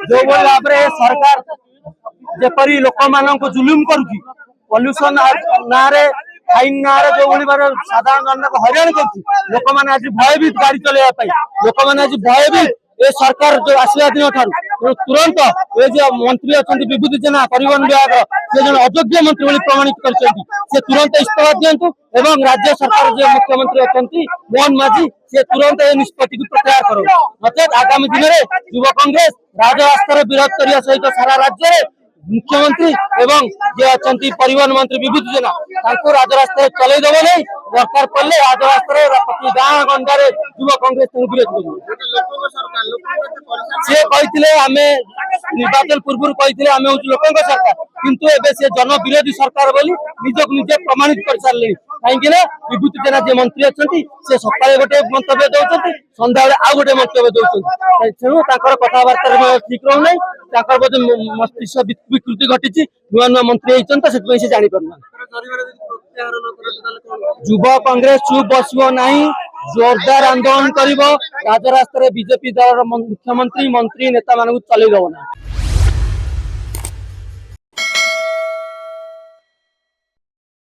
जो भाव में सरकार जेपरी लोक मान जुलुम करुच्ची पल्यूशन ना फाइन ना जो साधारण जनता को हईराण कर लोक मैंने आज भयभीत गाड़ी चलने लोक मैंने आज भयभीत ए सरकार जो आसवा दिन तुरंत ये जो मंत्री अच्छा विभूति जेना परिवहन विभाग से जन अयोग्य मंत्री भाई प्रमाणित कर तुरंत इस्तीफा दिंतु एवं राज्य सरकार जो मुख्यमंत्री अच्छा मोहन माझी से तुरंत ये निष्पत्ति को प्रत्याहार करो नचेत आगामी दिन में युवा कांग्रेस राजरास्तार विरोध करने सहित सारा राज्य मुख्यमंत्री एवं जे अच्छा परिवहन मंत्री विभूति जेना राजरास्ता चल दब नहीं दरकार पड़े राजरास्तार प्रति गाँ गंडार युवा कांग्रेस विरोध सी कही निर्वाचन पूर्व कही आम हूँ लोक सरकार किंतु एबे से जन विरोधी सरकार बोली निजक निजे प्रमाणित कर सारे कहीं विभूति जेना जे मंत्री अच्छा से सकाଳେ गोटे मंतव्य दौरान सन्ध्या बेले आउ गोटे मंतव्य दौरान तेणु कथबार्ता ठीक रहूना मस्तिष्क विकृति घटी नुआ नुआ मंत्री होती से जापर युवा कांग्रेस चुप बस नहीं जोरदार आंदोलन कर राजरास्तार बीजेपी दल मुख्यमंत्री मंत्री नेता मान चल दब ना।